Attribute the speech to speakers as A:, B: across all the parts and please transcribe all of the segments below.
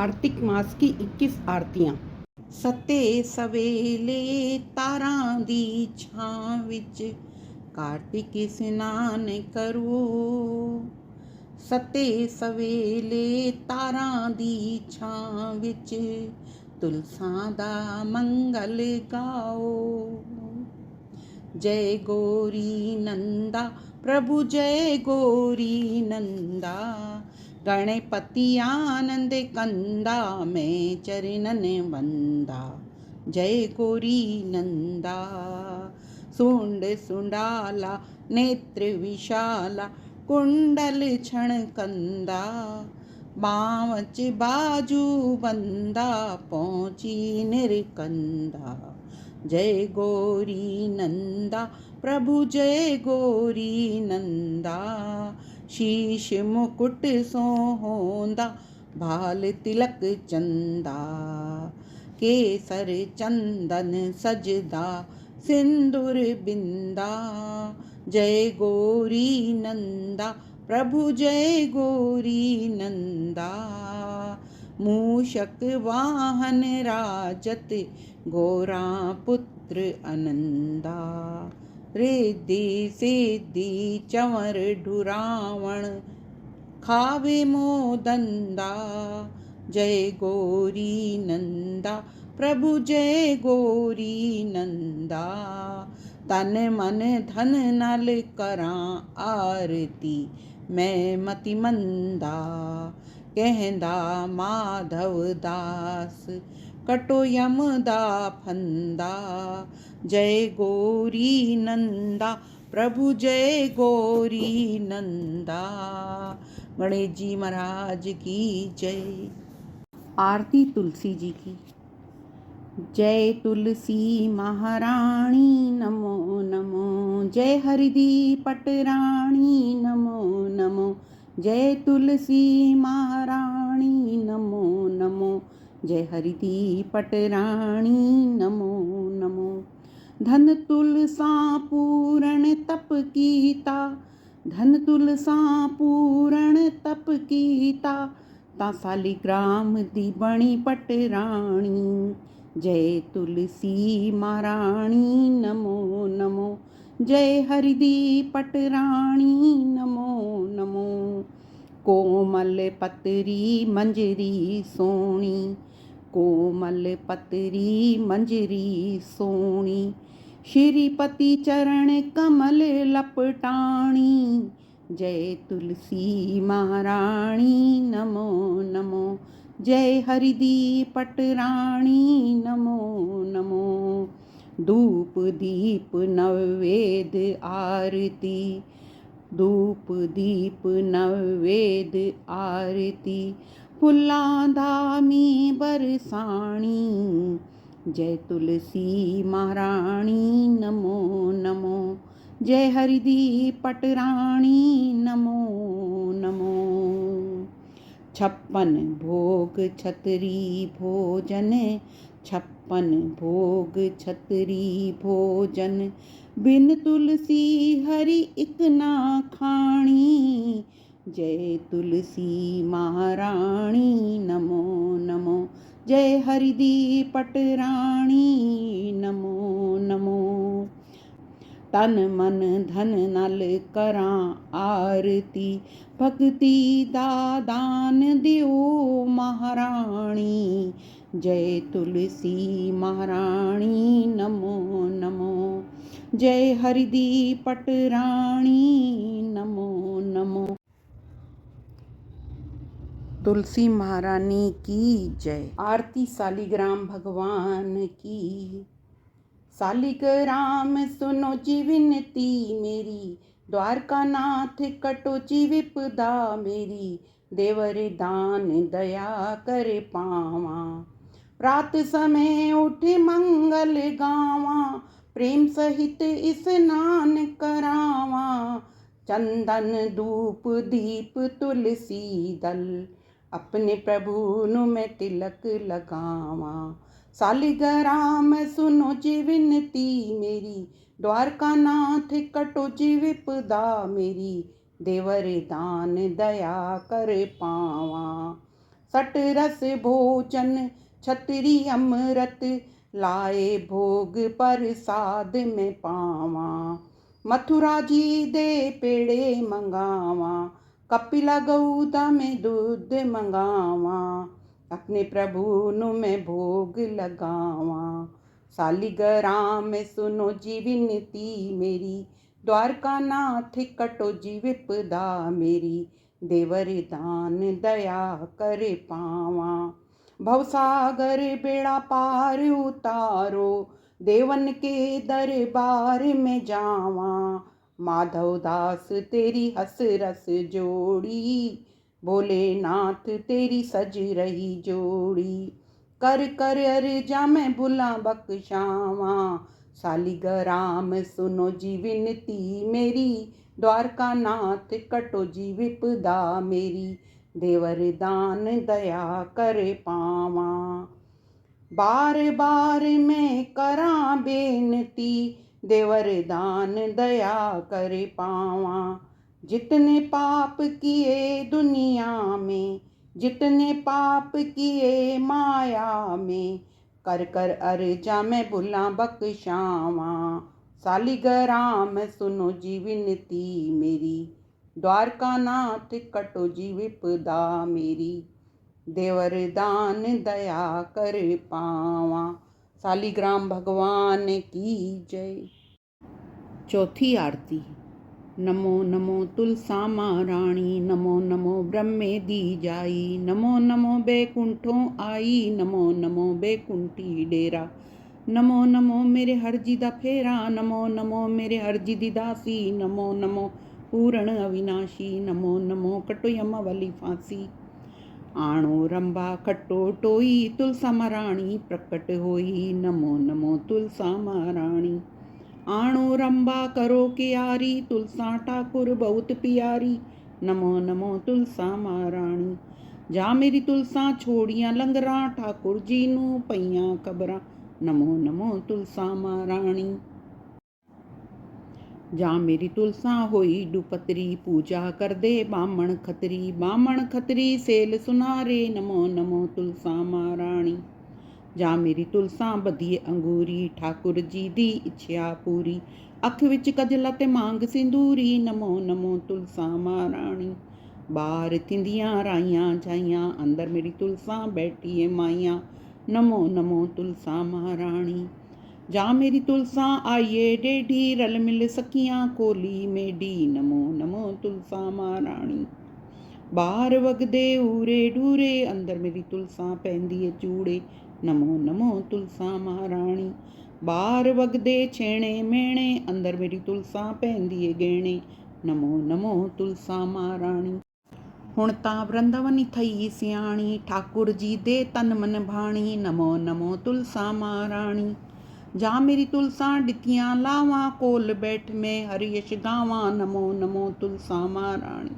A: कार्तिक मास की 21 आरतियां। सते सवेले तारां दी छां विच कार्तिक स्नान करो। सते सवेले तारां दी छां विच तुलसां दा मंगल गाओ। जय गौरी नंदा प्रभु जय गौरी नंदा, गणपति आनंद कंदा मैं चरणन वंदा। जय गौरी नंदा सुंड सुंडाला नेत्र विशाला कुंडल क्षण कंदा, बावच बाजू बंदा पहुंची निरकंदा। जय गौरी नंदा प्रभु जय गौरी नंदा, शीश मुकुट सोहोंदा भाल तिलक चंदा, केसर चंदन सजदा सिंदूर बिंदा। जय गौरी नंदा प्रभु जय गौरी नंदा, मूषक वाहन राजत गौरा पुत्र अनंदा, रिद्धि सिद्धि चंवर ढुरावण खावे मोदंदा। जय गौरी नंदा प्रभु जय गौरी नंदा, तन मन धन नल करां आरती मैं मति मंदा। कहंदा माधव दास कटो यम दा फंदा। जय गौरी नंदा प्रभु जय गौरी नंदा। गणेश जी महाराज की जय। आरती तुलसी जी की। जय तुलसी महारानी नमो नमो, जय हरिदी पटरानी नमो नमो, जय तुलसी महारानी नमो नमो, जय हरिदी पटरानी नमो नमो। धन तुलसा पूरण तप कीता, धन तुलसा पूरण तप कीता, ता सालिग्राम दी बणी पटरानी। जय तुलसी महारानी नमो नमो, जय हरिदी पटरानी नमो नमो। कोमल पतरी मंजरी सोनी, कोमल पतरी मंजरी सोनी, श्रीपति चरण कमल लपटाणी। जय तुलसी महारानी नमो नमो, जय हरिदी पटरानी नमो नमो। धूप दीप नवेद आरती, धूप दीप नवेद आरती, फुल्लां धामी बरसाणी। जय तुलसी महारानी नमो नमो, जय हरिदी पटरानी नमो नमो। 56 भोग छतरी भोजन, 56 भोग छतरी भोजन, बिन तुलसी हरि इक ना खाणी। जय तुलसी महारानी नमो नमो, जय हरिदी पटरानी नमो नमो। तन मन धन नल करां आरती, भक्ति दा दान दियो महारानी। जय तुलसी महारानी नमो नमो, जय हरिदी पटरानी नमो नमो। तुलसी महारानी की जय। आरती सालिग्राम भगवान की। सालिग्राम सुनो जी विनती मेरी, द्वारका नाथ कटो जी विपदा मेरी। देवर दान दया कर पावा, रात समय उठ मंगल गावा। प्रेम सहित स्नान करावा, चंदन धूप दीप तुलसी दल, अपने प्रभु नु मैं तिलक लगावा। सालिग्राम सुनो जी विनती मेरी, द्वारका नाथ कटो जी विपदा मेरी। देवर दान दया कर पावा, सट रस भोजन छतरी अमृत, लाए भोग प्रसाद में पावा। मथुरा जी दे पेड़े मंगावा, कपिला गौदा में दूध मंगावा। अपने प्रभु नु मैं भोग लगावा। सालिग्राम में सुनो जी विनती मेरी, द्वारका नाथ कटो जी विपदा मेरी। देवर दान दया करे पावा, भवसागर बेड़ा पार उतारो, देवन के दरबार में जावा। माधव दास तेरी हंस रस जोड़ी, भोलेनाथ तेरी सज रही जोड़ी। कर कर अर्जा मैं भुला बख्शावा, सालिग्राम सुनो जी विनती मेरी, द्वारका नाथ कटो जी विपदा मेरी। देवर दान दया करे पावा, बार बार मैं करा बेनती, देवर दान दया करे पावा। जितने पाप किए दुनिया में, जितने पाप किए माया में, कर कर अर्जा मैं भुला बख्शावा। सालिग्राम सुनो जी विनती मेरी, द्वारका नाथ कटो जी विपदा मेरी। देवर दान दया कर पावा। सालिग्राम भगवान की जय। चौथी आरती। नमो नमो तुलसा महारानी, नमो नमो ब्रह्मे दी जाई, नमो नमो बैकुंठों आई, नमो नमो बैकुंठी डेरा। नमो नमो मेरे हरजी दा फेरा, नमो नमो मेरे हरजी दी दासी, नमो नमो पूर्ण अविनाशी, नमो नमो कटो यम वाली फांसी। आणो रंबा खट्टो टोई, तुलसा महारानी प्रकट होई, नमो नमो तुलसा महारानी। आणो रंबा करो कियारी, तुलसा ठाकुर बहुत प्यारी, नमो नमो तुलसा महारानी। जा मेरी तुलसा छोड़ियां लंगरा, ठाकुर जी नू पईयां खबरां, नमो नमो तुलसा महारानी। जा मेरी तुलसा होई डुपतरी, पूजा कर दे बामण खतरी, बामण खतरी सेल सुनारे, नमो नमो तुलसा महारानी। जा मेरी तुलसा बधिए अंगूरी, ठाकुर जी दी इच्छा पूरी, अख विच कजला ते मांग सिंदूरी, नमो नमो तुलसा महारानी। बाहर थिंदियां राइयां जाइयां, अंदर मेरी तुलसा बैठी है माइयां, नमो नमो तुलसा महारानी। जा मेरी तुलसा आइए डेढ़ी, रल मिल सकियां कोली मेडी, नमो नमो तुलसा महारानी। बाहर वगदे ऊरे डूरे, अंदर मेरी तुलसा पहनदी है चूड़े, नमो नमो तुलसा महारानी। बाहर वगदे छेणे मेणे, अंदर मेरी तुलसा पहनदी है गहणे, नमो नमो तुलसा महारानी। हुण तां वृंदावनी थई सियाणी, ठाकुर जी दे तन मन भाणी, नमो नमो तुलसा महारानी। जा मेरी तुलसा डितियां लावा, कोल बैठ में हरि यश गावा, नमो नमो तुलसा महारानी।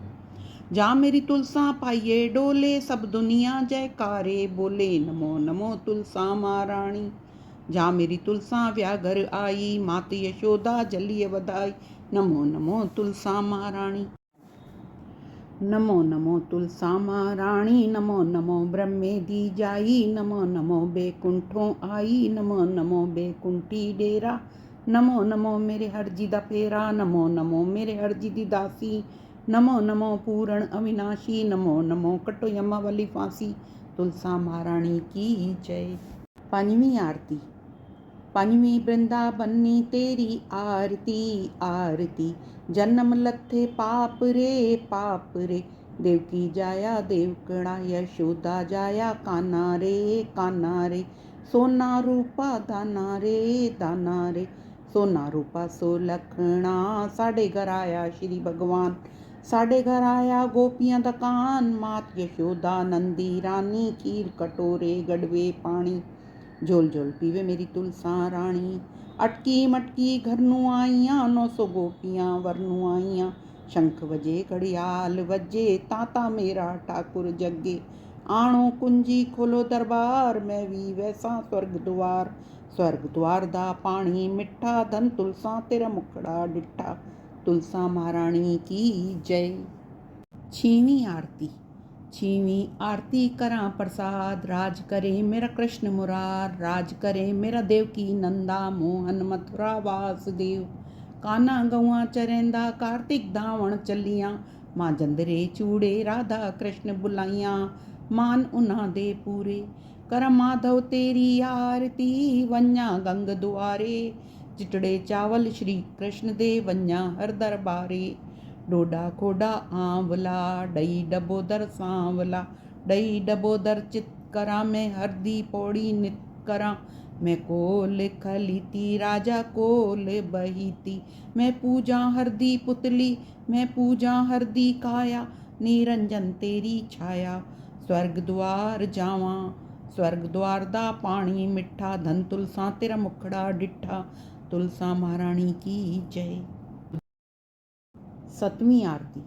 A: जा मेरी तुलसा पाइये डोले, सब दुनिया जयकारे बोले, नमो नमो तुलसा महारानी। जा मेरी तुलसा व्याघर आई, मात यशोदा जलिय वधाई, नमो नमो तुलसा महारानी। नमो नमो तुलसा महारानी, नमो नमो ब्रह्मे दी जाई, नमो नमो बैकुंठों आई, नमो नमो बैकुंठी डेरा। नमो नमो मेरे हरजी दा फेरा, नमो नमो मेरे हरजी दी दासी, नमो नमो पूर्ण अविनाशी, नमो नमो कटो यमा वाली फांसी। तुलसा महारानी की जय। पंजवीं आरती। पंजवीं वृंदावनी तेरी आरती आरती, जन्म लथे पाप रे पाप रे, देवकी जाया देवकड़ा, यशोदा जाया काना रे काना रे। सोना रूपा दाना रे दाना रे, सोना रूपा सो लखना, साढ़े घर आया श्री भगवान, साढ़े घर आया गोपियां दा कान। मात यशोदा नंदी रानी, खीर कटोरे गड़वे पानी, झोल झोल पीवे मेरी तुलसा रानी। अटकी मटकी घर नू आईयां, 900 गोपियां वर नू आईयां। शंख वजे घड़ियाल वजे, ताता मेरा ठाकुर जगे। आणो कुंजी खोलो दरबार, मैं भी वैसा स्वर्ग द्वार। स्वर्ग द्वार दा पानी मिठा, धन तुलसा तेरा मुखड़ा डिठा। तुलसा महारानी की जय। छीवीं आरती। छीवीं आरती करां प्रसाद, राज करे मेरा कृष्ण मुरार, राज करे मेरा देवकी नंदा, मोहन मथुरा वासुदेव। काना गौआं चरैंदा, कार्तिक धावण चलियां, मां जंदरे चूड़े राधा कृष्ण बुलाइयां, मान उन्हां दे पूरे। कर माधव तेरी आरती, वंजा गंग दुआरे, चिटड़े चावल श्री कृष्ण दे वंजा हर दरबारे। डोडा खोडा आंवला, डई डबोदर सांवला, डई डबोदर चित करा, मैं हरदी पौड़ी नित करा। मैं कोल खलीती राजा कोल बहीती, मैं पूजा हरदी पुतली, मैं पूजा हरदी काया, निरंजन तेरी छाया। स्वर्ग द्वार जावां, स्वर्ग द्वार दा पानी मिठा, धन तुलसा तेरा मुखड़ा डिठा। तुलसा महारानी की जय। सतवीं आरती।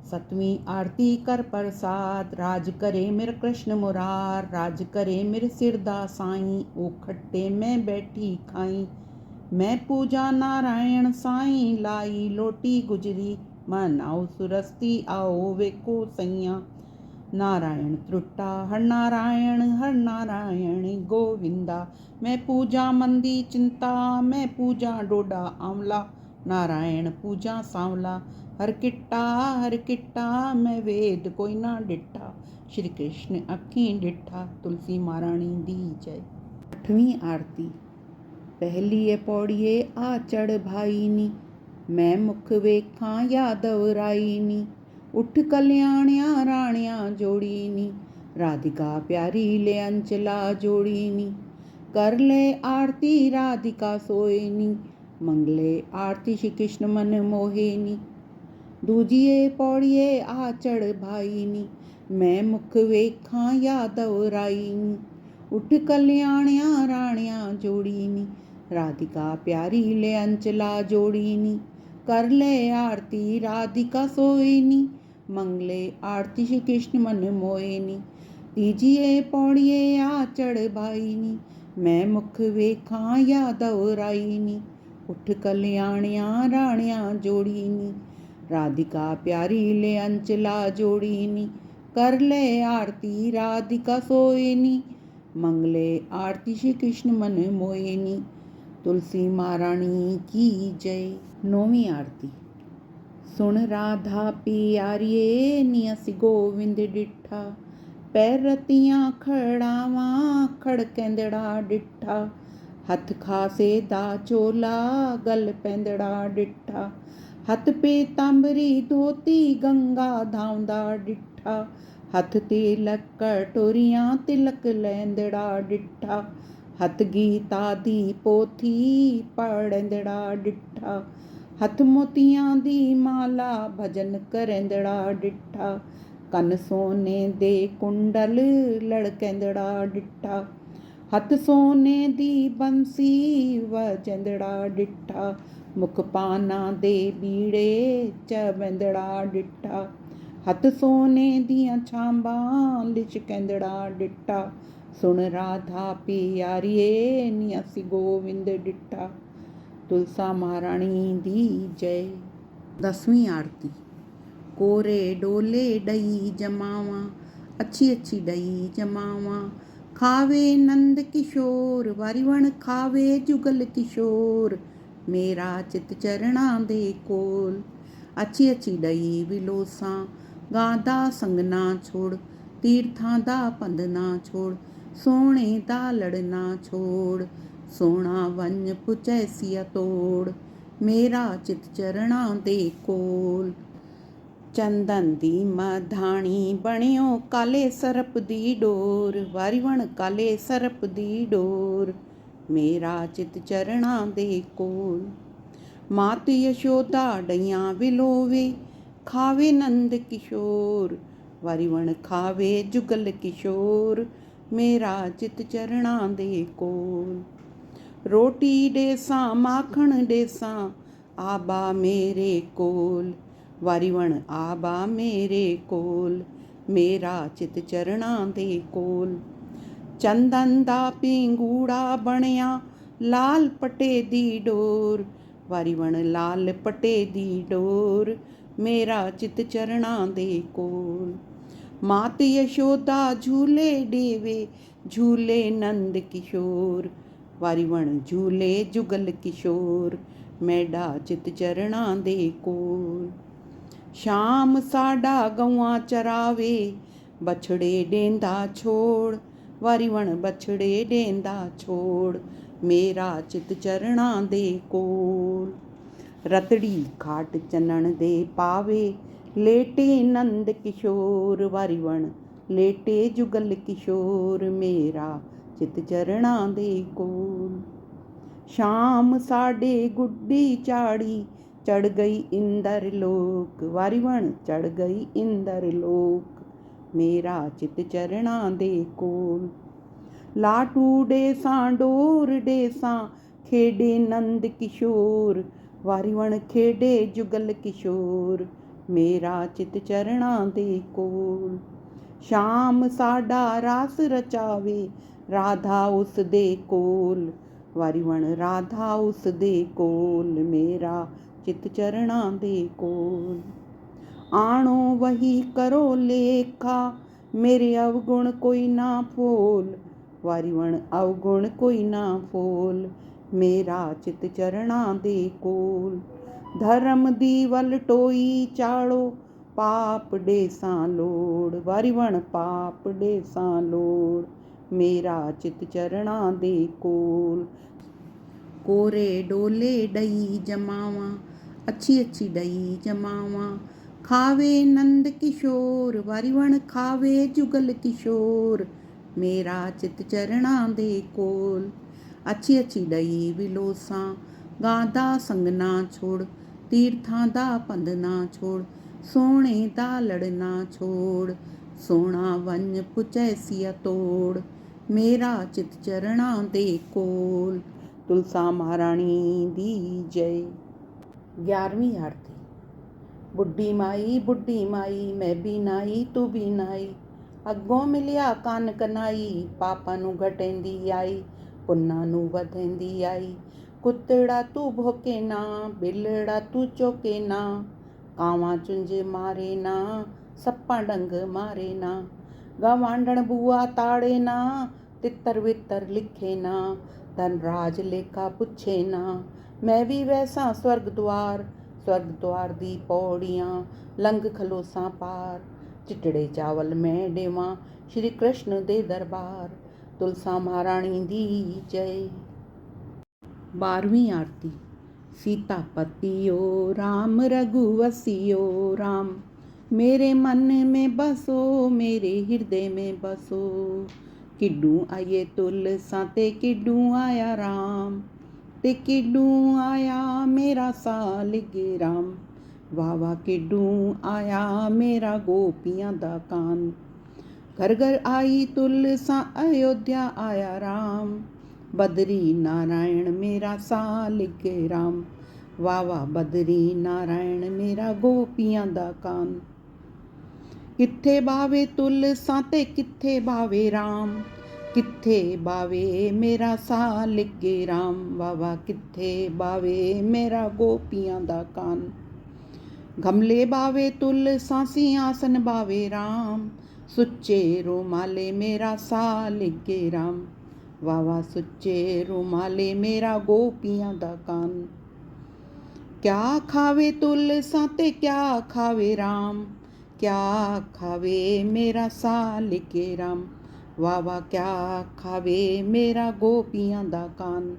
A: सतवीं आरती कर प्रसाद, राज करे मेरे कृष्ण मुरार, राज करे मेरे सिरदा साईं, ओ खट्टे मैं बैठी खाई। मैं पूजा नारायण साईं, लाई लोटी गुजरी, मन आओ सुरस्ती आओ वेखो सैया। नारायण त्रुट्टा हर नारायण गोविंदा, मैं पूजा मंदी चिंता, मैं पूजा डोडा आंवला, नारायण पूजा सांवला। हर किट्टा मैं वेद कोई ना डिठा, श्री कृष्ण अखीं डिठा। तुलसी महारानी दी जय। आठवीं आरती। पहली पौड़िए आ चढ़ भाईनी, मैं मुख वेखां यादव राईनी, उठ कल्याणिया राणिया जोड़ीनी, राधिका प्यारी ले अंचला जोड़ीनी। कर ले आरती राधिका सोयनी, मंगले आरती श्री कृष्ण मन मोहेनी। दूजिए पौड़िए आ चढ़ भाईनी, मैं मुख वेखां यादव राईनी, उठ कल्याणिया राणिया जोड़ीनी, राधिका प्यारी ले अंचला जोड़ीनी। कर ले आरती राधिका सोईनी, मंगले आरती श्री कृष्ण मन मोहिनी। तीजिए पौड़िए आ चढ़ भाईनी, मैं मुख वेखां यादव राईनी, उठ कल्याणिया राणिया जोड़ीनी, राधिका प्यारी ले अंचला जोड़ीनी। कर ले आरती राधिका सोयनी, मंगले आरती श्री कृष्ण मन मोहिनी। तुलसी महारानी की जय। नौवीं आरती। सुन राधा प्यारिये नियस गोविंद डिठा, पैर रतियां खड़ावा खड़केंदड़ा डिठा, हथ खासे दा चोला गल पैंदड़ा डिठा, हथ पीतांबरी धोती गंगा धावंदा डिठा, हथ तिलक कटोरियां तिलक लैंदड़ा डिठा, हथ गीता दी पोथी पढ़ंदड़ा डिठा, हथ मोतियां दी माला भजन करेंदड़ा डिठा, कन सोने दे कुंडल लड़केंदड़ा डिठा, हथ सोने दी बंसी वजेंदड़ा डिठा, मुख पाना दे बीड़े चवेंदड़ा डिठा, हथ सोने दियां छांबां लिशकेंदड़ा डिठा। सुन राधा प्यारिये नियसी गोविंद डिठा। तुलसा महारानी दी जय। 10वीं आरती। कोरे डोले डई जमावा, अच्छी अच्छी डई जमावा, खावे नंद किशोर, वारीवण खावे जुगल किशोर, मेरा चित चरणा दे कोल। अच्छी अच्छी डई विलोसा, गादा संग ना छोड़, तीर्थां दा पंध ना छोड़, सोने दा लड़ ना छोड़, सोना वन पुचैसिया तोड़, मेरा चित चरणा दे कोल। चंदन दी मधाणी बणियो काले सरप दी डोर, वारीवण काले सरप दी डोर, मेरा चित चरणा दे कोल। मात यशोदा डैयां विलोवे, खावे नंद किशोर, वारीवण खावे जुगल किशोर, मेरा चित चरणा दे कोल। रोटी डेसा माखण डेसा, आबा मेरे कोल, वारीवण आबा मेरे कोल, मेरा चित चरणा दे कोल। चंदन दा पिंगूड़ा बणिया लाल पटे दी डोर, वारीवण लाल पटे दी डोर, मेरा चित चरणा दे कोल। मात यशोदा झूले डेवे झूले नंद किशोर, ਵਾਰੀ ਵਣ ਝੂਲੇ ਜੁਗਲ ਕਿਸ਼ੋਰ, ਮੈਡਾ ਚਿਤ ਚਰਣਾ ਦੇ ਕੋਲ। ਸ਼ਾਮ ਸਾਡਾ ਗਊਆਂ ਚਰਾਵੇ ਬਛੜੇ ਡੇਂਦਾ ਛੋੜ, ਵਾਰੀ ਵਣ ਬਛੜੇ ਡੇਂਦਾ ਛੋੜ, ਮੇਰਾ ਚਿਤ ਚਰਣਾ ਦੇ ਕੋਲ। ਰਤੜੀ ਖਾਟ ਚੰਨਣ ਦੇ ਪਾਵੇ ਲੇਟੇ ਨੰਦ ਕਿਸ਼ੋਰ, ਵਾਰੀ ਵਣ ਲੇਟੇ ਜੁਗਲ ਕਿਸ਼ੋਰ, ਮੇਰਾ ਚਿਤ ਚਰਣਾ ਦੇ ਕੋਲ। ਸ਼ਾਮ ਸਾਡੇ ਗੁੱਡੀ ਚਾੜੀ ਚੜ ਗਈ ਇੰਦਰ ਲੋਕ, ਵਾਰੀ ਵਣ ਚੜ ਗਈ ਇੰਦਰ ਲੋਕ, ਮੇਰਾ ਚਿਤ ਚਰਣਾ ਦੇ ਕੋਲ। ਲਾਟੂ ਡੇਸਾਂ ਡੋਰ ਡੇਸਾਂ ਖੇਡੇ ਨੰਦ ਕਿਸ਼ੋਰ, ਵਾਰੀ ਵਣ ਖੇਡੇ ਜੁਗਲ ਕਿਸ਼ੋਰ, ਮੇਰਾ ਚਿਤ ਚਰਣਾ ਦੇ ਕੋਲ। ਸ਼ਾਮ ਸਾਡਾ ਰਾਸ ਰਚਾਵੇ ਰਾਧਾ ਉਸ ਦੇ ਕੋਲ, ਵਾਰੀ ਵਣ ਰਾਧਾ ਉਸ ਦੇ ਕੋਲ, ਮੇਰਾ ਚਿਤ ਚਰਣਾ ਦੇ ਕੋਲ। ਆਣੋ ਵਹੀ ਕਰੋ ਲੇਖਾ ਮੇਰੇ ਅਵਗੁਣ ਕੋਈ ਨਾ ਫੋਲ, ਵਾਰੀ ਵਣ ਅਵਗੁਣ ਕੋਈ ਨਾ ਫੋਲ, ਮੇਰਾ ਚਿਤ ਚਰਣਾ ਦੇ ਕੋਲ। ਧਰਮ ਦੀ ਵਲ ਟੋਈ ਚਾੜੋ ਪਾਪ ਡੇਸਾਂ ਲੋੜ, ਵਾਰੀ ਵਣ ਪਾਪ ਡੇਸਾਂ ਲੋੜ, ਮੇਰਾ ਚਿਤ ਚਰਣਾ ਦੇ ਕੋਲ। ਕੋਰੇ ਡੋਲੇ ਡਈ ਜਮਾਵਾਂ ਅੱਛੀ ਅੱਛੀ ਡਈ ਜਮਾਵਾਂ, ਖਾਵੇ ਨੰਦ ਕਿਸ਼ੋਰ, ਵਾਰੀ ਵਣ ਖਾਵੇ ਜੁਗਲ ਕਿਸ਼ੋਰ, ਮੇਰਾ ਚਿਤ ਚਰਣਾ ਦੇ ਕੋਲ। ਅੱਛੀ ਅੱਛੀ ਡਈ ਵਿਲੋਸਾਂ ਗਾਂ ਦਾ ਸੰਗ ਨਾ ਛੋੜ, ਤੀਰਥਾਂ ਦਾ ਪੰਧ ਨਾ ਛੋੜ, ਸੋਹਣੇ ਦਾ ਲੜਨਾ ਛੋੜ, ਸੋਹਣਾ ਵੰਜ ਪੁਚੈਸੀਆ ਤੋੜ, ਮੇਰਾ ਚਿਤ ਚਰਣਾ ਦੇ ਕੋਲ। ਤੁਲਸਾ ਮਹਾਰਾਣੀ ਦੀ ਜੈ। 11ਵੀਂ ਆਰਤੀ। ਬੁੱਢੀ ਮਾਈ ਮੈਂ ਵੀ ਨਾਈ ਤੂੰ ਵੀ ਨਾਈ, ਅੱਗੋਂ ਮਿਲਿਆ ਕੰਨ ਕਨਾਈ, ਪਾਪਾਂ ਨੂੰ ਘਟੇਂਦੀ ਆਈ ਪੁੰਨਾਂ ਨੂੰ ਵਧੇਂਦੀ ਆਈ। ਕੁੱਤੜਾ ਤੂੰ ਭੋਕੇ ਨਾ ਬਿਲੜਾ ਤੂੰ ਚੋਕੇ ਨਾ, ਕਾਵਾਂ ਚੁੰਝ ਮਾਰੇ ਨਾ ਸੱਪਾਂ ਡੰਗ ਮਾਰੇ ਨਾ, ਗਵਾਂਢਣ ਬੂਆ ਤਾੜੇ ਨਾ ਤਿੱਤਰ ਵਿਤਰ ਲਿਖੇ ਨਾ, ਧਨ ਰਾਜ ਲੇਖਾ ਪੁੱਛੇ ਨਾ। ਮੈਂ ਵੀ ਵੈਸਾ ਸਵਰਗ ਦੁਆਰ ਦੀ ਪੌੜੀਆਂ ਲੰਘ ਖਲੋਸਾਂ ਪਾਰ, ਚਿੱਟੜੇ ਚਾਵਲ ਮੈਂ ਦੇਵਾਂ ਸ਼੍ਰੀ ਕ੍ਰਿਸ਼ਨ ਦੇ ਦਰਬਾਰ। ਤੁਲਸਾ ਮਹਾਰਾਣੀ ਦੀ ਜੈ। 12ਵੀਂ ਆਰਤੀ। सीतापतियो राम रघुवसियो राम, मेरे मन में बसो मेरे हृदय में बसो। किड्डू आइए तुलसा ते किड्डू आया राम, ते किड्डू आया मेरा सालिग राम, वाह वाह किड्डू आया मेरा गोपियां दा कान। घर घर आई तुलसा अयोध्या आया राम, बदरी नारायण मेरा सालिग राम, वाह वाह बदरी नारायण मेरा गोपियां दा कान। किथे बावे तुलसा ते किथे बावे राम, किथे बावे मेरा सालिग राम, वाह वाह किथे बावे मेरा गोपियां दा कान। गमले बावे तुलसा सिंहासन बावे राम, सुच्चे रुमाले मेरा सालिग राम, वाह वाह सुच्चे रुमाले मेरा गोपियां दा कान। क्या खावे तुलसा ते क्या खावे राम, क्या खावे मेरा सालिग राम, वाह वाह क्या खावे मेरा गोपियां दा कान।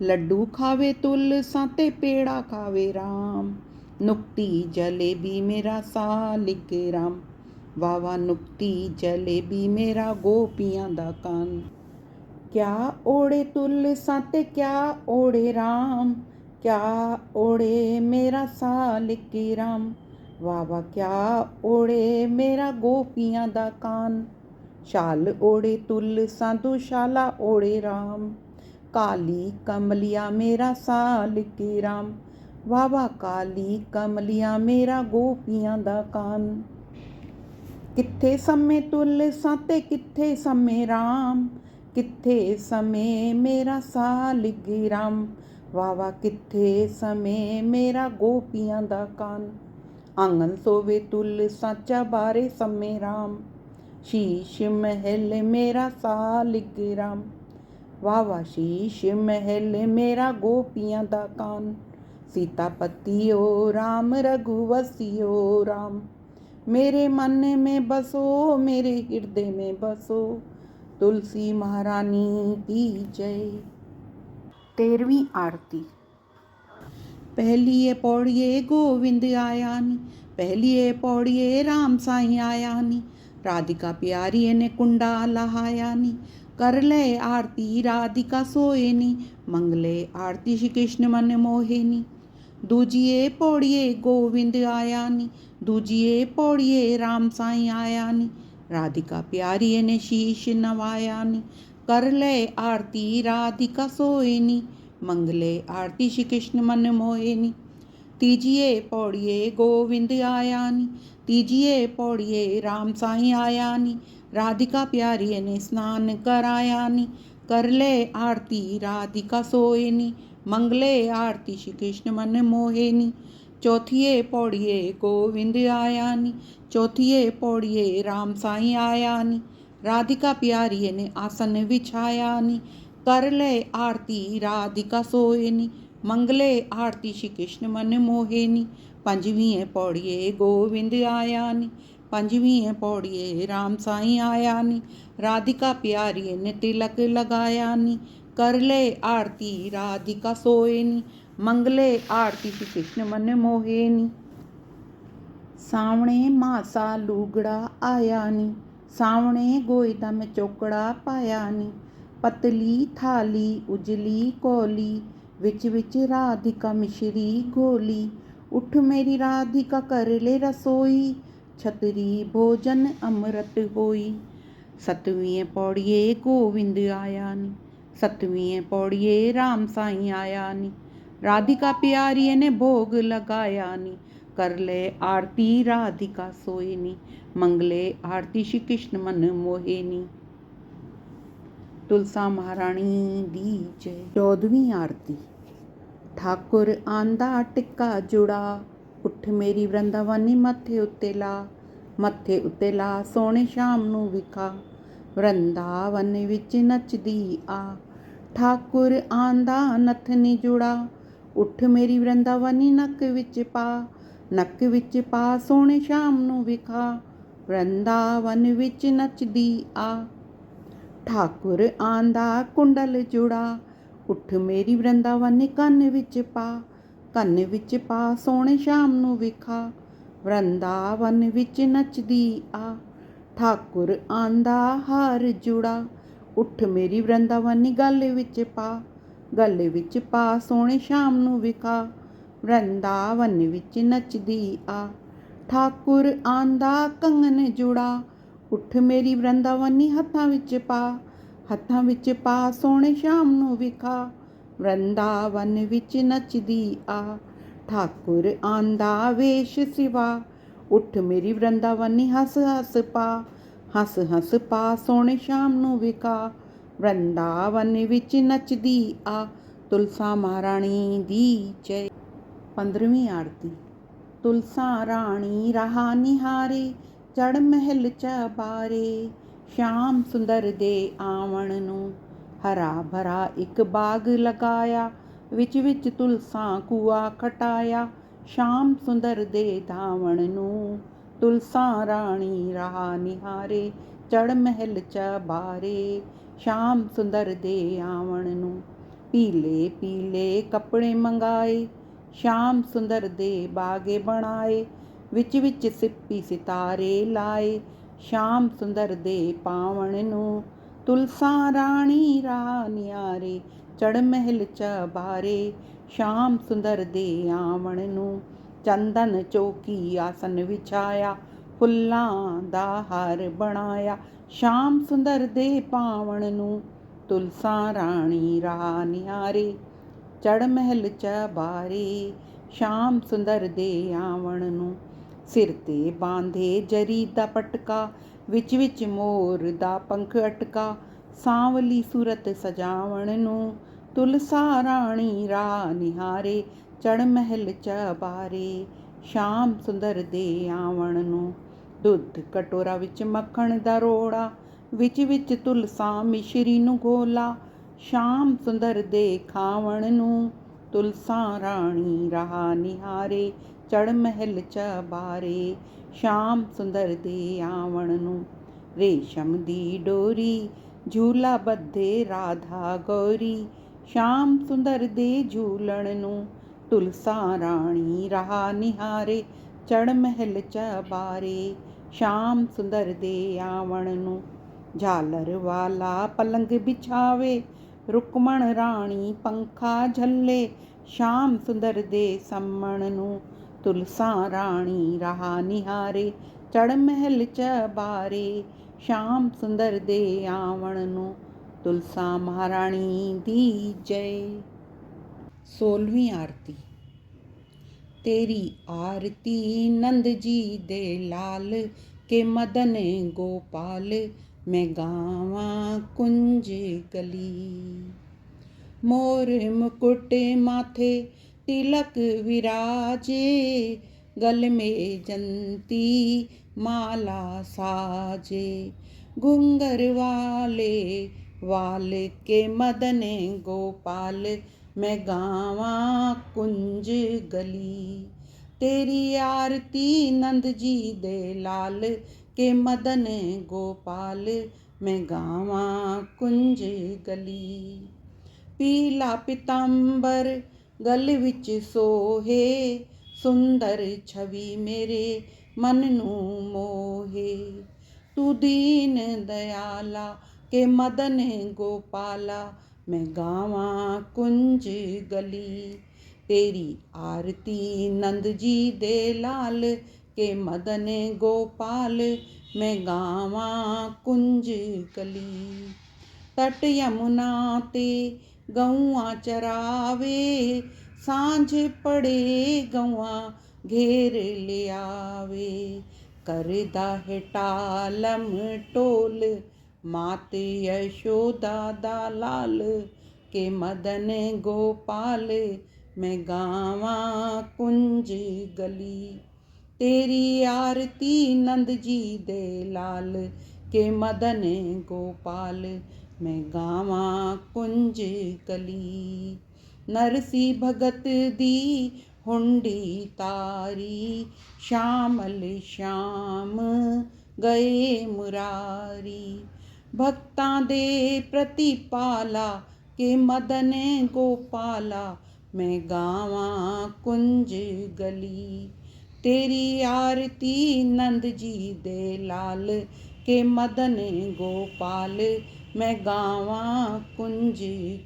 A: लड्डू खावे तुलसा ते पेड़ा खावे राम, नुक्ती जलेबी मेरा सालिग राम, वाह वाह नुक्ती जलेबी मेरा गोपियां दा कान। क्या ओढ़े तुलसा ते क्या ओढ़े राम, क्या ओढ़े मेरा सालिग राम, वाह वाह क्या ओढ़े मेरा गोपियां दा कान। शाल ओढ़े तुलसा दुशाला ओढ़े राम, काली कमलिया मेरा सालिग राम, वाह वाह काली कमलिया मेरा गोपियां दा कान। किथे समय तुलसा ते किथे समय राम, किथे समय मेरा सालिग राम, वाह वाह किथे समय मेरा गोपियां दा कान। आंगन सोवे तुलसा चबारे समय राम, शीश महल मेरा सालिग्राम। वाह वाह शीश महल मेरा गोपियां दा कान। सीतापति ओ राम रघुवंशी ओ राम। मेरे मन में बसो मेरे हृदय में बसो। तुलसी महारानी की जय। 13वीं आरती। पहलिए पौड़िए गोविंद आया नी। पहलिए पौड़िए राम साईं आया नी। राधिका प्यारी ने कुंडा लहाया नी। कर ले आरती राधिका सोए नी। मंगले आरती श्री कृष्ण मन मोहे नी। दूजिए पौड़िए गोविंद आया नी। दूजिए पौड़िए राम साईं आया नी। राधिका प्यारी ने शीश नवाया नी। कर ले आरती राधिका सोए नी। मंगले आरती श्री कृष्ण मन मोहे नी। तीजिए पौड़िए गोविंद आया नी। तीजिए पौड़िए राम साईं आया नी। राधिका प्यारी ने स्नान कराया नी। कर ले आरती राधिका सोए नी। मंगले आरती श्री कृष्ण मन मोहे नी। चौथिए पौड़िए गोविंद आया नी। चौथिए पौड़िए राम साईं आया नी। राधिका प्यारी ने आसन बिछाया नी। कर ले आरती राधिका सोए नी। मंगले आरती श्री कृष्ण मन मोहे नी। पंजवीं पौड़िए गोविंद आया नी। पंजवीं पौड़िए राम साईं आया नी। राधिका प्यारी ने तिलक लगाया नी। कर ले आरती राधिका सोए नी। मंगले आरती श्री कृष्ण मन मोहे नी। सावणे मासा लूगड़ा आया नी। सावणे गोयदा में चौकड़ा पाया नी। पतली थाली उजली कोली। विच विच राधिका मिश्री घोली। उठ मेरी राधिका कर ले रसोई। छतरी भोजन अमृत होई। सतवीं पौड़िए गोविंद आया नी। सतवीं पौड़िए राम साईं आया नी। राधिका प्यारी ने भोग लगाया नी। कर ले आरती राधिका सोए नी। मंगले आरती श्री कृष्ण मन मोहे नी। तुलसा महारानी दी जय। 14वीं आरती। ठाकुर आंदा टिक्का जुड़ा। उठ मेरी वृंदावनी मत्थे उत्ते ला। मत्थे उत्ते ला सोने शाम नूं विखा। वृंदावन विच नचदी आ। ठाकुर आंदा नथनी जुड़ा। उठ मेरी वृंदावनी नक विच पा। नक विच पा सोने शाम नूं विखा। वृंदावन विच नचदी आ। ठाकुर आंदा कुंडल जुड़ा। उठ मेरी वृंदावनी ਕੰਨ ਵਿੱਚ ਪਾ। ਕੰਨ ਵਿੱਚ ਪਾ ਸੋਹਣੇ ਸ਼ਾਮ ਨੂੰ ਵਿਖਾ। ਵਰਿੰਦਾਵਨ ਵਿੱਚ ਨੱਚਦੀ ਆ। ਠਾਕੁਰ ਆਂਦਾ ਹਾਰ ਜੁੜਾ। ਉੱਠ ਮੇਰੀ ਵਰਿੰਦਾਵਨੀ ਗਲ ਵਿੱਚ ਪਾ। ਗਲ ਵਿੱਚ ਪਾ ਸੋਹਣੇ ਸ਼ਾਮ ਨੂੰ ਵਿਖਾ। ਵਰਿੰਦਾਵਨ ਵਿੱਚ ਨੱਚਦੀ ਆ। ਠਾਕੁਰ ਆਂਦਾ ਕੰਗਨ ਜੁੜਾ। ਉੱਠ ਮੇਰੀ ਵਰਿੰਦਾਵਨੀ ਹੱਥਾਂ ਵਿੱਚ ਪਾ। ਹੱਥਾਂ ਵਿੱਚ ਪਾ ਸੋਹਣੇ ਸ਼ਾਮ ਨੂੰ ਵਿਖਾ। ਵਰਿੰਦਾਵਨ ਵਿੱਚ ਨੱਚਦੀ ਆ। ਠਾਕੁਰ ਆਂਦਾ ਵੇਸ਼ ਸਿਵਾ। ਉੱਠ ਮੇਰੀ ਵਰਿੰਦਾਵਨੀ ਹੱਸ ਹੱਸ ਪਾ। ਹੱਸ ਹੱਸ ਪਾ ਸੋਹਣੇ ਸ਼ਾਮ ਨੂੰ ਵਿਖਾ। ਵਰਿੰਦਾਵਨ ਵਿੱਚ ਨੱਚਦੀ ਆ। ਤੁਲਸਾ ਮਹਾਰਾਣੀ ਦੀ ਜੈ। 15ਵੀਂ ਆਰਤੀ। ਤੁਲਸਾ ਰਾਣੀ ਰਹਾ ਨਿਹਾਰੇ। ਚੜ ਮਹਿਲ ਚਬਾਰੇ। ਸ਼ਾਮ ਸੁੰਦਰ ਦੇ ਆਵਣ ਨੂੰ ਹਰਾ ਭਰਾ ਇੱਕ ਬਾਗ ਲਗਾਇਆ। ਵਿੱਚ ਵਿੱਚ ਤੁਲਸਾ ਕੂਆ ਖਟਾਇਆ। ਸ਼ਾਮ ਸੁੰਦਰ ਦੇ ਧਾਵਣ ਨੂੰ ਤੁਲਸਾ ਰਾਣੀ ਰਹਾ ਨਿਹਾਰੇ। ਚੜ ਮਹਿਲ ਚਬਾਰੇ। ਸ਼ਾਮ ਸੁੰਦਰ ਦੇ ਆਵਣ ਨੂੰ ਪੀਲੇ ਪੀਲੇ ਕੱਪੜੇ ਮੰਗਾਏ। ਸ਼ਾਮ ਸੁੰਦਰ ਦੇ ਬਾਗੇ ਬਣਾਏ। ਵਿੱਚ ਵਿੱਚ ਸਿੱਪੀ ਸਿਤਾਰੇ ਲਾਏ। ਸ਼ਾਮ ਸੁੰਦਰ ਦੇ ਪਾਵਣ ਨੂੰ ਤੁਲਸਾ ਰਾਣੀ ਰਹਾ ਨਿਹਾਰੇ। ਚੜ ਮਹਿਲ ਚਬਾਰੇ। ਸ਼ਾਮ ਸੁੰਦਰ ਦੇ ਆਵਣ ਨੂੰ ਚੰਦਨ ਚੌਕੀ ਆਸਨ ਵਿਛਾਇਆ। ਫੁੱਲਾਂ ਦਾ ਹਾਰ ਬਣਾਇਆ। ਸ਼ਾਮ ਸੁੰਦਰ ਦੇ ਪਾਵਣ ਨੂੰ ਤੁਲਸਾ ਰਾਣੀ ਰਹਾ ਨਿਹਾਰੇ। ਚੜ ਮਹਿਲ ਚਬਾਰੇ। ਸ਼ਾਮ ਸੁੰਦਰ ਦੇ ਆਵਣ ਨੂੰ ਸਿਰ ਤੇ ਬਾਂਧੇ ਜਰੀ ਦਾ ਪਟਕਾ। ਵਿੱਚ ਵਿੱਚ ਮੋਰ ਦਾ ਪੰਖ ਅਟਕਾ। ਸਾਂਵਲੀ ਸੂਰਤ ਸਜਾਵਣ ਨੂੰ ਤੁਲਸਾ ਰਾਣੀ ਰਹਾ ਨਿਹਾਰੇ। ਚੜ ਮਹਿਲ ਚਬਾਰੇ। ਸ਼ਾਮ ਸੁੰਦਰ ਦੇ ਆਵਣ ਨੂੰ ਦੁੱਧ ਕਟੋਰਾ ਵਿੱਚ ਮੱਖਣ ਦਾ ਰੋੜਾ, ਵਿੱਚ ਤੁਲਸਾਂ ਮਿਸ਼ਰੀ ਨੂੰ ਘੋਲਾ। ਸ਼ਾਮ ਸੁੰਦਰ ਦੇ ਖਾਵਣ ਨੂੰ, ਤੁਲਸਾਂ ਰਾਣੀ ਰਹਾ ਨਿਹਾਰੇ, ਚੜ੍ਹ ਮਹਿਲ ਚਬਾਰੇ। ਸ਼ਾਮ ਸੁੰਦਰ ਦੇ ਆਵਣ ਨੂੰ, ਰੇਸ਼ਮ ਦੀ ਡੋਰੀ ਝੂਲਾ ਬੱਧੇ ਰਾਧਾ ਗੌਰੀ। ਸ਼ਾਮ ਸੁੰਦਰ ਦੇ ਝੂਲਣ ਨੂੰ, ਤੁਲਸਾਂ ਰਾਣੀ ਰਹਾ ਨਿਹਾਰੇ, ਚੜ੍ਹ ਮਹਿਲ ਚਬਾਰੇ। ਸ਼ਾਮ ਸੁੰਦਰ ਦੇ ਆਵਣ ਨੂੰ, ਝਾਲਰ ਵਾਲਾ ਪਲੰਗ ਬਿਛਾਵੇ, ਰੁਕਮਣ ਰਾਣੀ ਪੰਖਾ ਝੱਲੇ। ਸ਼ਾਮ ਸੁੰਦਰ ਦੇ ਸੰਮਣ ਨੂੰ, ਤੁਲਸਾਂ ਰਾਣੀ ਰਹਾ ਨਿਹਾਰੇ, ਚੜ੍ਹ ਮਹਿਲ ਚਬਾਰੇ। ਸ਼ਾਮ ਸੁੰਦਰ ਦੇ ਆਵਣ ਨੂੰ, ਤੁਲਸਾਂ ਮਹਾਰਾਣੀ ਦੀ ਜੈ। 16ਵੀਂ ਆਰਤੀ। तेरी आरती नंद जी दे लाल के मदन गोपाल, मैं गावा कुंज गली। मोर मुकुट माथे तिलक विराजे, गल में जंती माला साजे। घुंगर वाले वाल के मदन गोपाल, मैं गावा कुंज गली। तेरी आरती नंद जी दे लाल के मदन गोपाल, मैं गावा कुंज गली। पीला पितांबर गल विच सोहे, सुंदर छवि मेरे मन नू मोहे। तू दीन दयाला के मदन गोपाला, मैं गावा कुंज गली। तेरी आरती नंद जी दे लाल के मदन गोपाल, मैं गावा कुंज गली। तट यमुना ते गौआं चरावे, सांझ पड़े गौआं घेर लियावे। करदा है टालम टोल, मात यशोदा दा लाल के मदन गोपाल, मैं गावा कुंज गली। तेरी आरती नंद जी दे लाल के मदन गोपाल, मैं गावा कुंज गली। नरसी भगत दी हुंडी तारी, श्यामल श्याम गए मुरारी। भक्तां दे प्रतिपाला के मदन गोपाला, मैं गावा कुंज गली। तेरी आरती नंद जी दे लाल के मदन गोपाल, मैं गावा कुंज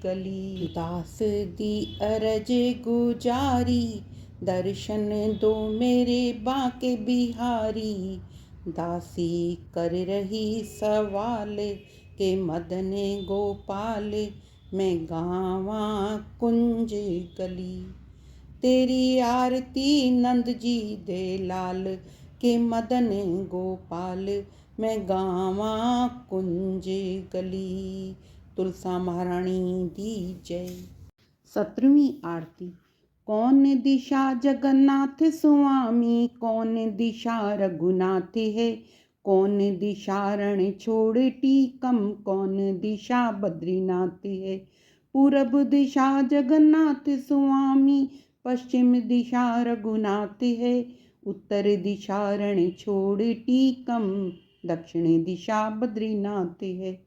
A: गली। दास दी अरज गुजारी, दर्शन दो मेरे बांके बिहारी। दासी कर रही सवाल के मदन गोपाल, मैं गावा कुंज गली। तेरी आरती नंद जी दे लाल के मदन गोपाल, मैं गावा कुंज गली। तुलसा महारानी दी जय। 17वीं आरती। कौन दिशा जगन्नाथ स्वामी, कौन दिशा रघुनाथ है। कौन दिशा रण छोड़ टीकम, कौन दिशा बद्रीनाथ है। पूरब दिशा जगन्नाथ स्वामी, पश्चिम दिशा रघुनाथ है। उत्तर दिशा रण छोड़ टीकम, दक्षिण दिशा बद्रीनाथ है।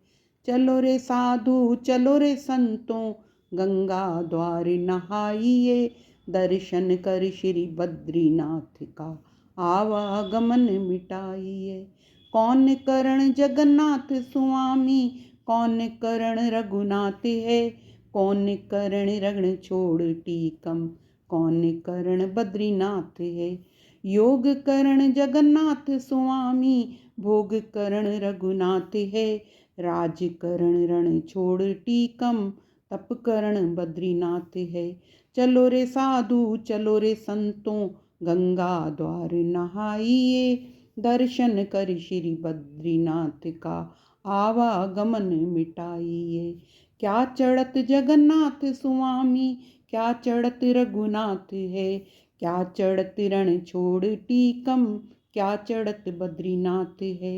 A: चलो रे साधु चलो रे संतों, गंगा द्वार नहाइए। दर्शन कर श्री बद्रीनाथ का आवागमन मिटाइए। कौन करण जगन्नाथ स्वामी, कौन करण रघुनाथ है। कौन करण रण छोड़ टीकम, कौन करण बद्रीनाथ है। योग करण जगन्नाथ स्वामी, भोग करण रघुनाथ है। राज करण रण छोड़ टीकम, तप करण बद्रीनाथ है। चलो रे साधु चलो रे संतों, गंगा द्वार नहाइए। दर्शन कर श्री बद्रीनाथ का आवागमन मिटाइए। क्या चढ़त जगन्नाथ स्वामी, क्या चढ़त रघुनाथ है। क्या चढ़त रण छोड़ टीकम, क्या चढ़त बद्रीनाथ है।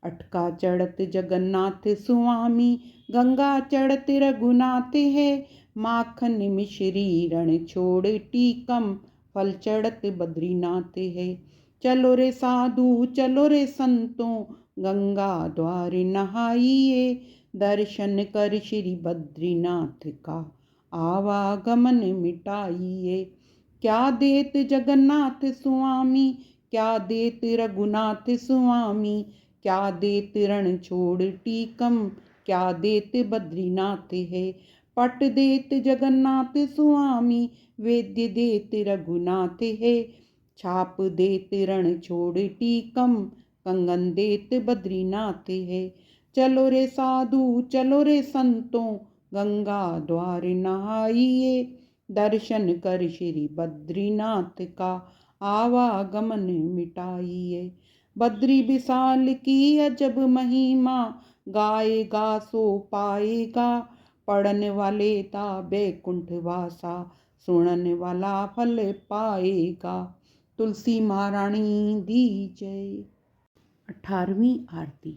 A: अटका चढ़त जगन्नाथ स्वामी, गंगा चढ़त रघुनाथ है। माखन मिश्री रण छोड़ टीकम, फल चढ़त बद्रीनाथ है। चलो रे साधु चलो रे संतों, गंगा द्वार नहाइए। दर्शन कर श्री बद्रीनाथ का, आवागमन मिटाइए। क्या देत जगन्नाथ स्वामी, क्या देत रघुनाथ स्वामी, क्या देत रण छोड़ टीकम, क्या देत बद्रीनाथ है। पट देत जगन्नाथ स्वामी, वेद्य देत रघुनाथ है। छाप देत रण छोड़ टीकम, कंगन देत बद्रीनाथ है। चलो रे साधु चलो रे संतों, गंगा द्वार नहाइए। दर्शन कर श्री बद्रीनाथ का, आवागमन मिटाइए। बद्री विशाल की अजब महिमा, गाएगा सो पाएगा। पढ़ने वाले ता बैकुंठ वासा, सुनने वाला फल पाएगा। तुलसी महारानी दी जय। 18वीं आरती।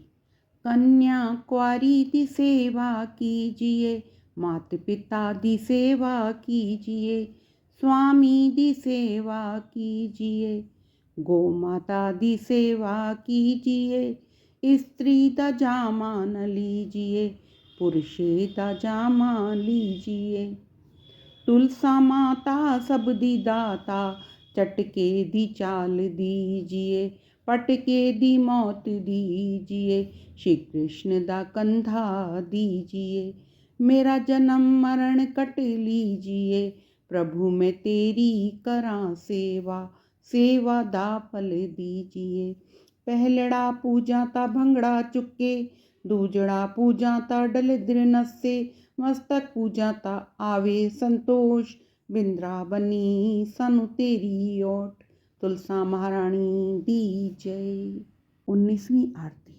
A: कन्या कुंवारी दी सेवा कीजिए, मात पिता दी सेवा कीजिए। स्वामी दी सेवा कीजिए, गौ माता दी सेवा कीजिए। स्त्री दा जामा न लीजिए, पुरुषे दा जामा लीजिए। तुलसा माता सब दी दाता, चटके दी चाल दीजिए। पटके दी मौत दीजिए, श्री कृष्ण दा कंधा दीजिए। मेरा जन्म मरण कट लीजिए, प्रभु मैं तेरी करां सेवा। सेवा दा फल दीजिए। पहलड़ा पूजा ता भंगड़ा चुके, दूजड़ा पूजा ता डलिद्र नसे। मस्तक पूजा ता आवे संतोष, बिंद्रावनी सानू तेरी ओट। तुलसा महारानी दी जय। 19वीं आरती।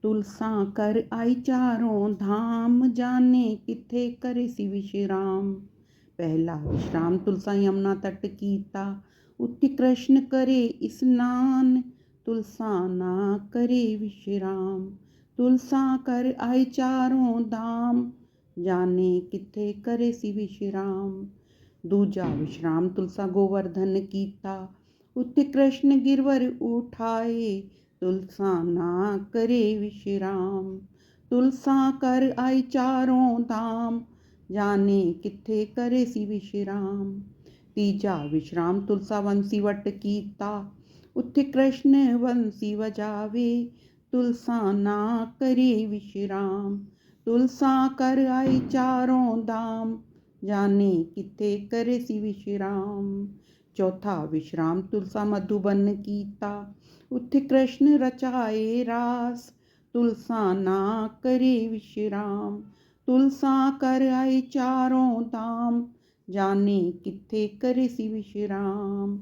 A: तुलसा कर आई चारों धाम, जाने किथे करे सी विश्राम। पहला विश्राम तुलसा यमुना तट कीता, उत्ति कृष्ण करे स्नान। तुलसा ना करे विश्राम, तुलसा कर आई चारों धाम, जाने किथे करे सी विश्राम। दूजा विश्राम तुलसा गोवर्धन कीता, उत्ति कृष्ण गिरवर उठाए। तुलसा ना करे विश्राम, तुलसा कर आई चारों धाम, जाने किथे करे सी विश्राम। तीजा विश्राम तुलसा वंशी वट कीता, उत्थे कृष्ण वंशी वजावे। तुलसा ना करे विश्राम, तुलसा कर आई चारों धाम, जाने किथे करे सी विश्राम। चौथा विश्राम तुलसा मधुबन कीता, उत्थे कृष्ण रचाए रास। तुलसा ना करे विश्राम, तुलसा कर आई चारों धाम, जाने किथे करे सी विश्राम।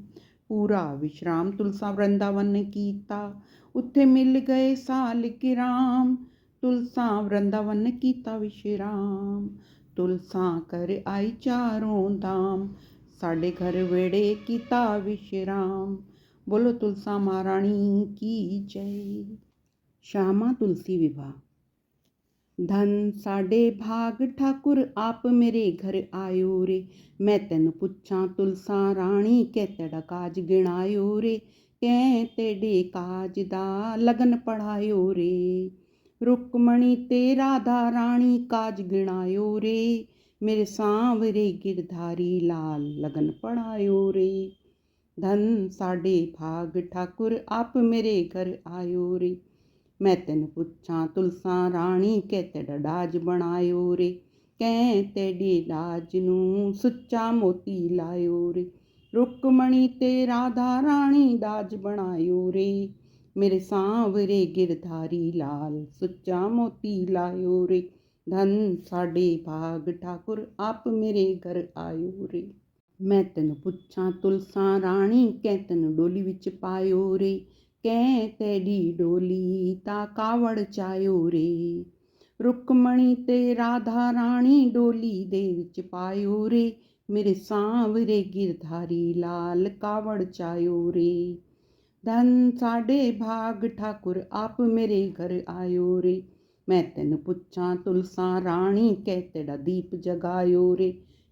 A: पूरा विश्राम तुलसा वृंदावन कीता, उत्थे मिल गए सालिक राम। तुलसा वृंदावन कीता विश्राम, तुलसा कर आई चारों धाम, साडे घर वेड़े कीता विश्राम। बोलो तुलसा महारानी की जय। श्यामा तुलसी विवाह। धन साडे भाग ठाकुर आप मेरे घर आयो रे। मैं तेन पुछां तुलसा राणी, कै तेरा काज गिणायो रे। कै तेरे काज दा लगन पढ़ायो रे। रुक्मणी ते राधा राणी काज गिणायो रे। मेरे सांवरे गिरधारी लाल लगन पढ़ायो रे। धन साडे भाग ठाकुर आप मेरे घर आयो रे। मैं तेन पुछां तुलसा राणी, कै तेरा डाज बनायो रे। कै तेरे डाज नूं सुच्चा मोती लायो रे। रुक्मणी ते राधा राणी डाज बनायो रे। मेरे सांवरे गिरधारी लाल सुच्चा मोती लायो रे। धन साडे भाग ठाकुर आप मेरे घर आयो रे। मैं तेन पुछां तुलसा राणी, कै तेन डोली विच पायो रे। कै तेरी डोली ता कावड़ चायो रे। रुक्मणी ते राधा राणी डोली दे विच पायो रे। मेरे सांवरे गिरधारी लाल कावड़ चायो रे। ਧਨ ਸਾਡੇ ਭਾਗ ਠਾਕੁਰ ਆਪ ਮੇਰੇ ਘਰ ਆਇਓ ਰੇ। ਮੈਂ ਤੈਨੂੰ ਪੁੱਛਾਂ ਤੁਲਸਾਂ ਰਾਣੀ ਕਹਿ ਤੇਰਾ ਦੀਪ ਜਗਾਇਓ ਰੇ।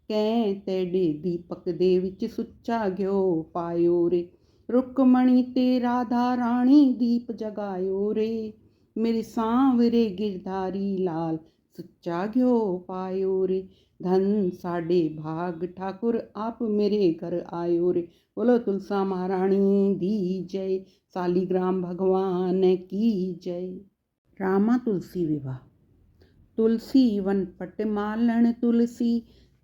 A: ਕਹਿ ਤੇਡੇ ਦੀਪਕ ਦੇ ਵਿੱਚ ਸੁੱਚਾ ਘਿਓ ਪਾਇਓ ਰੇ। ਰੁਕਮਣੀ ਤੇ ਰਾਧਾ ਰਾਣੀ ਦੀਪ ਜਗਾਇਓ ਰੇ। ਮੇਰੇ ਸਾਂਵਰੇ ਗਿਰਧਾਰੀ ਲਾਲ ਸੁੱਚਾ ਘਿਓ ਪਾਇਓ ਰੇ। ਧਨ ਸਾਡੇ ਭਾਗ ਠਾकुर आप मेरे घर आयो रे। बोलो तुलसा महारानी दी जय। सालीग्राम भगवान की जय। रामा तुलसी विवाह। तुलसी वन पट मालण तुलसी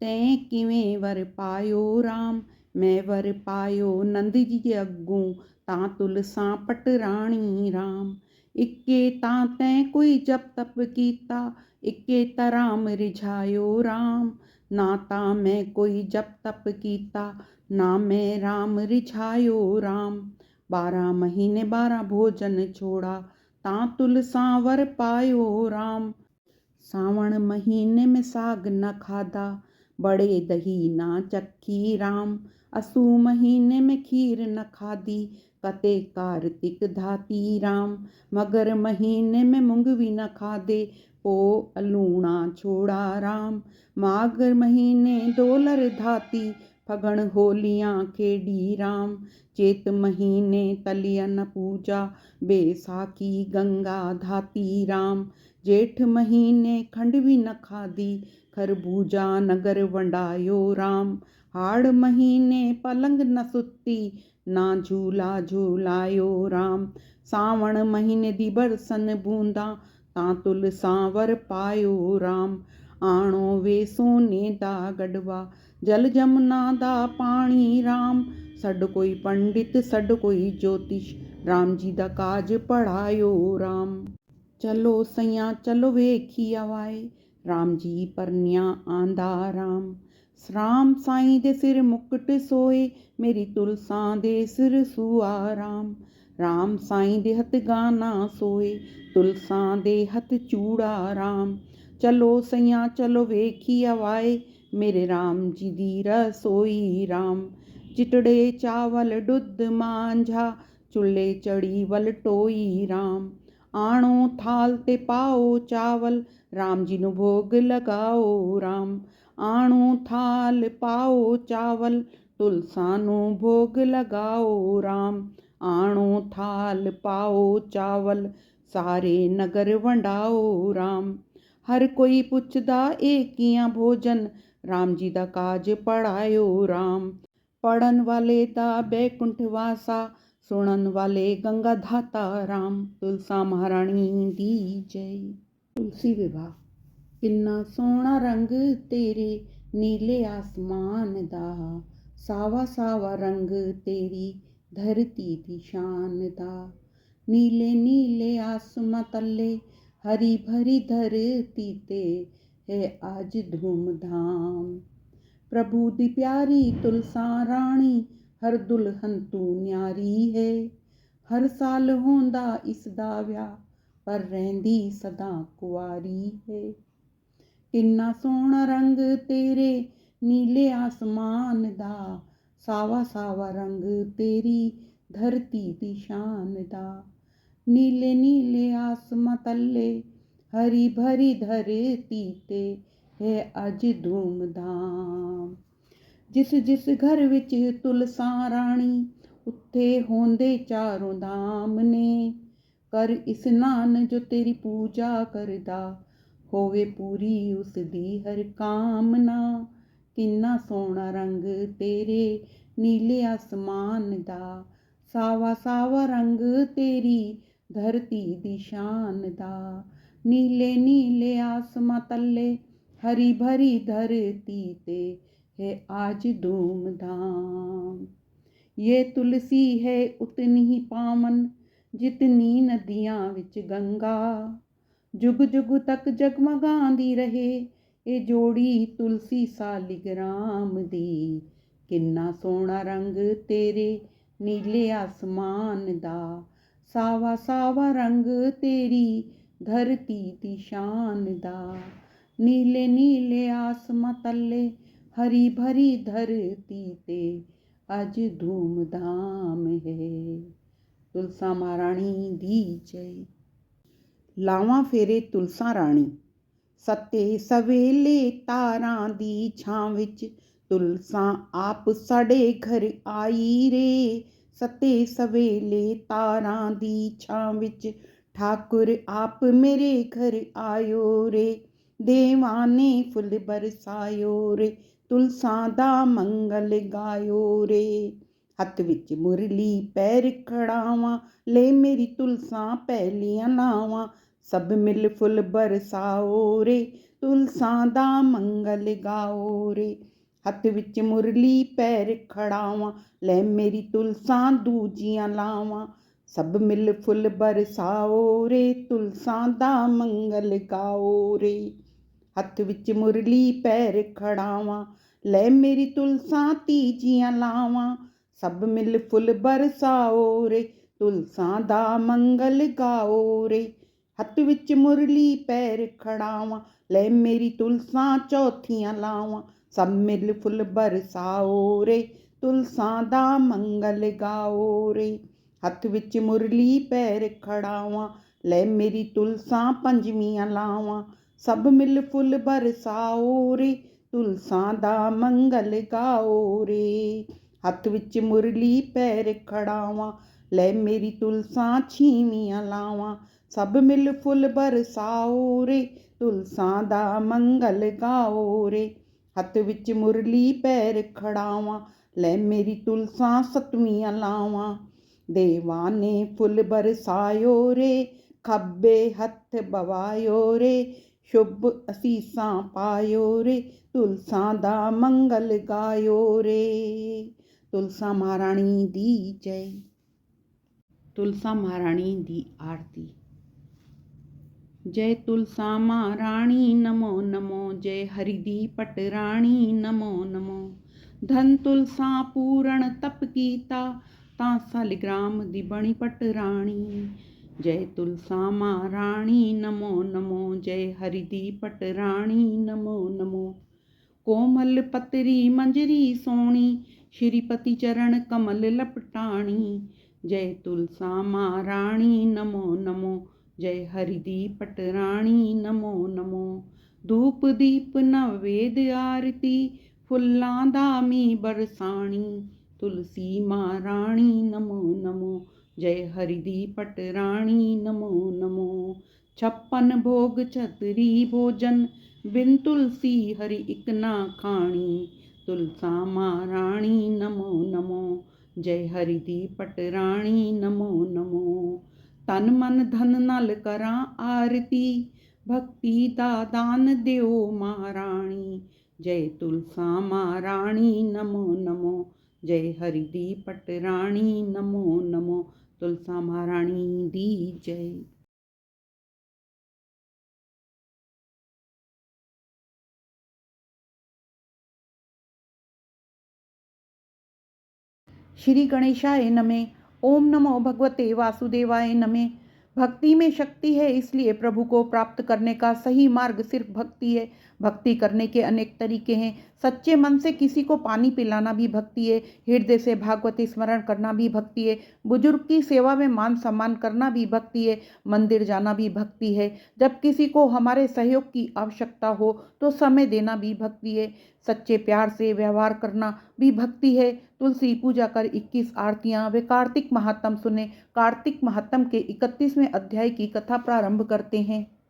A: तैं किवें वर पायो राम। मैं वर पायो नंद जी अग्गों तां तुलसा पट राणी राम। इक्के तां तैं कोई जप तप कीता इक्के तराम रिझायो राम। ना तां मैं कोई जप तप कीता ना मैं राम रिझायो राम। 12 महीने 12 भोजन छोड़ा तां तुलसा वर पायो राम। सावण महीने में साग न खाधा बड़े दही ना चखी राम। असू महीने में खीर न खाधी कते कार्तिक धाती राम। मगर महीने में मूंगवी न खाधे पो अलूणा छोड़ा राम। माघ महीने डोलर धाती फगण होलियां खेड़ी राम। चेत महीने तलिया न पूजा बैसाखी गंगा धाती राम। जेठ महीने खंडवी न खाधी खरबूजा नगर वंडायो राम। हाड़ महीने पलंग न सुती ना झूला झूलायो राम। सावण महीने दी बरसन बूंदा तां तुलसा वर पायो राम। आणो वे सोने दा गढ़वा जल जमुना दा पानी राम। सड कोई पंडित सड कोई ज्योतिष राम जी दा काज पढ़ायो राम। चलो सैया चलो वेखी आवाए राम जी परनिया आंदा राम। राम साईं दे सिर मुकुट सोए मेरी तुलसा दे सिर सुआ राम। राम साईं दे हथ गाना सोए तुलसा दे हथ चूड़ा राम। चलो सैया चलो वेखी आवाए मेरे राम जी दी रसोई राम। चिटड़े चावल दुध मांझा चुल्हे चढ़ी वल टोई राम। आणो थाल ते पाओ चावल राम जी नू भोग लगाओ राम। आणो थाल पाओ चावल तुलसा नू भोग लगाओ राम। आणो थाल पाओ चावल सारे नगर वंडाओ राम। हर कोई पुछदा ए कियां भोजन राम जी दा काज पढ़ायो राम। पढ़न वाले दा बैकुंठ वासा सुनन वाले गंगा धाता राम। तुलसा महारानी दी जय। तुलसी विवाह। किन्ना सोहना रंग तेरे नीले आसमान दा सावा सावा रंग तेरी धरती दी शान दा। नीले नीले आसमां तले हरी भरी धरती ते है आज धूमधाम। प्रभु दी प्यारी तुलसा रानी हर दुल्हन तू न्यारी है। हर साल होंदा इसदा व्याह पर रहंदी सदा कुआरी है। किन्ना सोहना रंग तेरे नीले आसमान दा सावा सावा रंग तेरी धरती दी शान दा। नीले नीले आसमां तले हरी भरी धरती ते है अज धूमधाम। जिस जिस घर विच तुलसा रानी उत्थे होंदे चारों धाम ने। कर इस्नान जो तेरी पूजा करदा होवे पूरी उस दी हर कामना। किन्ना सोहना रंग तेरे नीले आसमान दा सावा सावा रंग तेरी धरती दी शान दा। नीले नीले आसमां तले हरी भरी धरती ते है आज धूमधाम। ये तुलसी है उतनी ही पावन जितनी नदियां विच गंगा। जुग जुग तक जगमगांदी रहे ये जोड़ी तुलसी सालिग्राम दी। किन्ना सोहना रंग तेरे नीले आसमान दा सावा सावा रंग तेरी धरती दी शान दा। नीले नीले आसमां तले हरी भरी धरती ते अज धूमधाम है। तुलसा महारानी दी जय। ਲਾਵਾਂ ਫੇਰੇ ਤੁਲਸਾ ਰਾਣੀ। ਸੱਤੇ ਸਵੇਲੇ ਤਾਰਾਂ ਦੀ ਛਾਂ ਵਿੱਚ ਤੁਲਸਾ ਆਪ ਸਾਡੇ ਘਰ ਆਈ ਰੇ। ਸੱਤੇ ਸਵੇਲੇ ਤਾਰਾਂ ਦੀ ਛਾਂ ਵਿੱਚ ਠਾਕੁਰ ਆਪ ਮੇਰੇ ਘਰ ਆਇਓ ਰੇ। ਦੇਵਾਂ ਨੇ ਫੁੱਲ ਬਰਸਾਇਓ ਰੇ, ਤੁਲਸਾ ਦਾ ਮੰਗਲ ਗਾਇਓ ਰੇ। ਹੱਥ ਵਿੱਚ ਮੁਰਲੀ ਪੈਰ ਖੜਾਵਾਂ, ਲੈ ਮੇਰੀ ਤੁਲਸਾ ਪਹਿਲੀਆਂ ਲਾਵਾਂ। ਸਭ ਮਿਲ ਫੁੱਲ ਬਰਸਾਓ ਰੇ, ਤੁਲਸਾ ਦਾ ਮੰਗਲ ਗਾਓ ਰੇ। ਹੱਥ ਵਿੱਚ ਮੁਰਲੀ ਪੈਰ ਖੜਾਵਾਂ, ਲੈ ਮੇਰੀ ਤੁਲਸਾ ਦੂਜੀਆਂ ਲਾਵਾਂ। ਸਭ ਮਿਲ ਫੁੱਲ ਬਰਸਾਓ ਰੇ, ਤੁਲਸਾ ਦਾ ਮੰਗਲ ਗਾਓ ਰੇ। ਹੱਥ ਵਿੱਚ ਮੁਰਲੀ ਪੈਰ ਖੜਾਵਾਂ, ਲੈ ਮੇਰੀ ਤੁਲਸਾ ਤੀਜੀਆਂ ਲਾਵਾਂ। ਸਭ ਮਿਲ ਫੁੱਲ ਬਰਸਾਓ ਰੇ, ਤੁਲਸਾ ਦਾ ਮੰਗਲ ਗਾਓ ਰੇ। ਹੱਥ ਵਿੱਚ ਮੁਰਲੀ ਪੈਰ ਖੜਾਵਾਂ, ਲੈ ਮੇਰੀ ਤੁਲਸਾ ਚੌਥੀਆਂ ਲਾਵਾਂ। ਸਭ ਮਿਲ ਫੁੱਲ ਬਰਸਾਓ ਰੇ, ਤੁਲਸਾ ਦਾ ਮੰਗਲ ਗਾਓ ਰੇ। ਹੱਥ ਵਿੱਚ ਮੁਰਲੀ ਪੈਰ ਖੜਾਵਾਂ, ਲੈ ਮੇਰੀ ਤੁਲਸਾ ਪੰਜਵੀਆਂ ਲਾਵਾਂ। ਸਭ ਮਿਲ ਫੁੱਲ ਬਰਸਾਓ ਰੇ, ਤੁਲਸਾ ਦਾ ਮੰਗਲ ਗਾਓ ਰੇ। ਹੱਥ ਵਿੱਚ ਮੁਰਲੀ ਪੈਰ ਖੜਾਵਾਂ, ਲੈ ਮੇਰੀ ਤੁਲਸਾ ਛੀਵੀਆਂ ਲਾਵਾਂ। ਸਭ ਮਿਲ ਫੁੱਲ ਬਰਸਾਓ ਰੇ, ਤੁਲਸਾ ਦਾ ਮੰਗਲ ਗਾਓ ਰੇ। ਹੱਥ ਵਿੱਚ ਮੁਰਲੀ ਪੈਰ ਖੜਾਵਾਂ, ਲੈ ਮੇਰੀ ਤੁਲਸਾ ਸੱਤਵੀਆਂ ਲਾਵਾਂ। ਦੇਵਾਂ ਨੇ ਫੁੱਲ ਬਰਸਾਇਓ ਰੇ, ਖੱਬੇ ਹੱਥ ਬਵਾਇਓ ਰੇ। ਸ਼ੁਭ ਅਸੀਸਾਂ ਪਾਇਓ ਰੇ, ਤੁਲਸਾ ਦਾ ਮੰਗਲ ਗਾਇਓ ਰੇ। ਤੁਲਸਾ ਮਹਾਰਾਣੀ ਦੀ ਜੈ। ਤੁਲਸਾ ਮਹਾਰਾਣੀ ਦੀ ਆਰਤੀ। ਜੈ ਤੁਲਸਾ ਮਹਾਰਾਣੀ ਨਮੋ ਨਮੋ, ਜੈ ਹਰਿ ਦੀ ਪਟਰਾਣੀ ਨਮੋ ਨਮੋ। ਧਨ ਤੁਲਸਾ ਪੂਰਨ ਤਪ ਕੀਤਾ, ਤਾਂ ਸਾਲਿਗ੍ਰਾਮ ਦੀ ਬਣੀ ਪਟਰਾਣੀ। ਜੈ ਤੁਲਸਾ ਮਹਾਰਾਣੀ ਨਮੋ ਨਮੋ, ਜੈ ਹਰਿ ਦੀ ਪਟਰਾਣੀ ਨਮੋ ਨਮੋ। ਕੋਮਲ ਪਤਰੀ ਮੰਜਰੀ ਸੋਹਣੀ, ਸ਼੍ਰੀਪਤੀ ਚਰਨ ਕਮਲ ਲਪਟਾਣੀ। ਜੈ ਤੁਲਸਾ ਮਹਾਰਾਣੀ ਨਮੋ ਨਮੋ, ਜੈ ਹਰਿ ਦੀ ਪਟਰਾਣੀ ਨਮੋ ਨਮੋ। ਧੂਪ ਦੀਪ ਨਵੇਦ ਆਰਤੀ, ਫੁੱਲਾਂ ਦਾ ਮੀਂਹ ਬਰਸਾਣੀ। ਤੁਲਸੀ ਮਹਾਰਾਣੀ ਨਮੋ ਨਮੋ, ਜੈ ਹਰਿ ਦੀ ਪਟਰਾਣੀ ਨਮੋ ਨਮੋ। ਛੱਪਨ ਭੋਗ ਛਤਰੀ ਭੋਜਨ, ਬਿਨ ਤੁਲਸੀ ਹਰਿ ਇਕ ਨਾ ਖਾਣੀ। ਤੁਲਸਾ ਮਹਾਰਾਣੀ ਨਮੋ ਨਮੋ, ਜੈ ਹਰਿ ਦੀ ਪਟਰਾਣੀ ਨਮੋ ਨਮੋ। ਤਨ ਮਨ ਧਨ ਨਾਲ ਕਰਾਂ ਆਰਤੀ, ਭਗਤੀ ਦਾ ਦਾਨ ਦਿਓ ਮਹਾਰਾਣੀ। ਜੈ ਤੁਲਸਾ ਮਹਾਰਾਣੀ ਨਮੋ ਨਮੋ, ਜੈ ਹਰਿ ਦੀ ਪਟਰਾਣੀ ਨਮੋ ਨਮੋ। ਤੁਲਸਾ ਮਹਾਰਾਣੀ ਦੀ ਜੈ। श्री गणेशाय नमः। ओम नमो भगवते वासुदेवाय नमः। भक्ति में शक्ति है, इसलिए प्रभु को प्राप्त करने का सही मार्ग सिर्फ भक्ति है। भक्ति करने के अनेक तरीके हैं। सच्चे मन से किसी को पानी पिलाना भी भक्ति है। हृदय से भागवती स्मरण करना भी भक्ति है। बुजुर्ग की सेवा में मान सम्मान करना भी भक्ति है। मंदिर जाना भी भक्ति है। जब किसी को हमारे सहयोग की आवश्यकता हो तो समय देना भी भक्ति है। सच्चे प्यार से व्यवहार करना भी भक्ति है। तुलसी पूजा कर 21 आरतियां वे कार्तिक महात्म सुने। कार्तिक महात्म के 31वें अध्याय की कथा प्रारंभ करते हैं।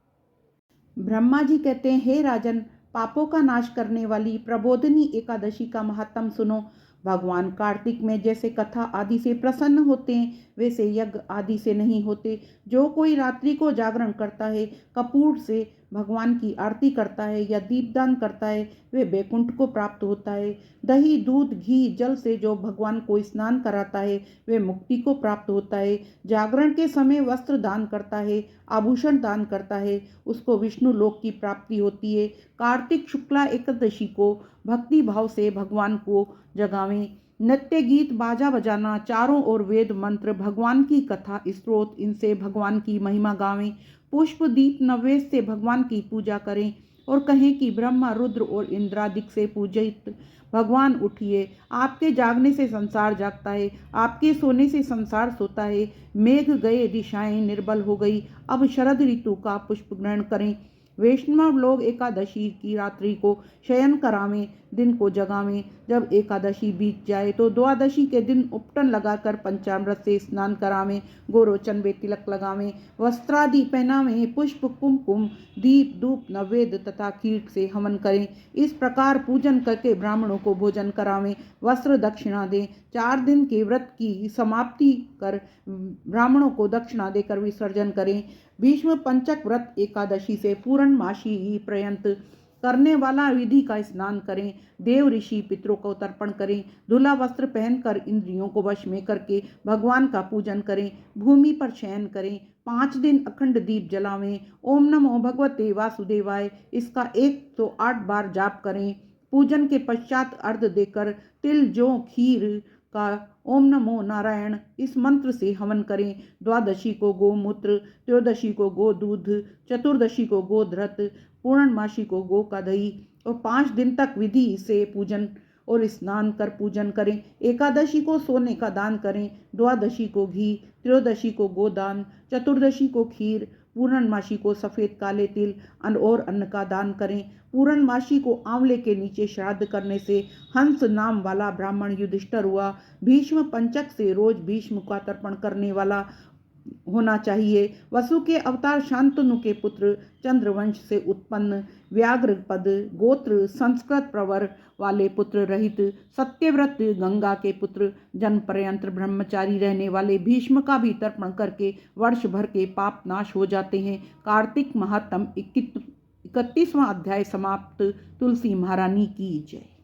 A: ब्रह्मा जी कहते हैं, हे राजन, पापों का नाश करने वाली प्रबोधिनी एकादशी का महात्म सुनो। भगवान कार्तिक में जैसे कथा आदि से प्रसन्न होते हैं, वैसे यज्ञ आदि से नहीं होते। जो कोई रात्रि को जागरण करता है, कपूर से भगवान की आरती करता है या दीपदान करता है, वे बैकुंठ को प्राप्त होता है। दही दूध घी जल से जो भगवान को स्नान कराता है, वे मुक्ति को प्राप्त होता है। जागरण के समय वस्त्र दान करता है, आभूषण दान करता है, उसको विष्णु लोक की प्राप्ति होती है। कार्तिक शुक्ला एकादशी को भक्ति भाव से भगवान को जगावें। नृत्य गीत बाजा बजाना, चारों ओर वेद मंत्र, भगवान की कथा स्त्रोत, इनसे भगवान की महिमा गावें। पुष्प दीप नैवेद्य से भगवान की पूजा करें और कहें कि ब्रह्मा रुद्र और इंद्रादिक से पूजित भगवान उठिए, आपके जागने से संसार जागता है, आपके सोने से संसार सोता है। मेघ गए, दिशाएं निर्बल हो गई, अब शरद ऋतु का पुष्प ग्रहण करें। वैष्णव लोग एकादशी की रात्रि को शयन करावें, दिन को जगावें। जब एकादशी बीत जाए तो द्वादशी के दिन उपटन लगाकर पंचामृत से स्नान करावें, गोरोचन में तिलक लगावें, वस्त्रादि पहनावें, पुष्प कुमकुम दीप धूप नैवेद्य तथा खीर से हवन करें। इस प्रकार पूजन करके ब्राह्मणों को भोजन करावें, वस्त्र दक्षिणा दें। 4 दिन के व्रत की समाप्ति कर ब्राह्मणों को दक्षिणा देकर विसर्जन करें। भीष्म पंचक व्रत एकादशी से पूर्णमासी पर्यंत करने वाला विधि का स्नान करें, देव ऋषि पितरों को तर्पण करें, धुला वस्त्र पहनकर इंद्रियों को वश में करके भगवान का पूजन करें, भूमि पर शयन करें, 5 दिन अखंड दीप जलावें, ओम नमो भगवते वासुदेवाय इसका 108 बार जाप करें। पूजन के पश्चात अर्घ देकर तिल जौ खीर का ओम नमो नारायण इस मंत्र से हवन करें। द्वादशी को गोमूत्र, त्रयोदशी को गो दूध, चतुर्दशी को गोधृत, पूर्णमासी को गो का दही और 5 दिन तक विधि से पूजन और स्नान कर पूजन करें। एकादशी को सोने का दान करें, द्वादशी को घी, त्रयोदशी को गोदान, चतुर्दशी को खीर, पूर्णमासी को सफ़ेद काले तिल और अन्न का दान करें। पूर्णमासी को आंवले के नीचे श्राद्ध करने से हंस नाम वाला ब्राह्मण युधिष्ठिर हुआ। भीष्म पंचक से रोज भीष्म का तर्पण करने वाला होना चाहिए। वसु के अवतार शांतनु के पुत्र चंद्रवंश से उत्पन्न व्याघ्रपद गोत्र संस्कृत प्रवर वाले पुत्र रहित सत्यव्रत गंगा के पुत्र जन्म पर्यंत ब्रह्मचारी रहने वाले भीष्म का भी तर्पण करके वर्ष भर के पाप नाश हो जाते हैं। कार्तिक महात्म 31वां अध्याय समाप्त। तुलसी महारानी की जय।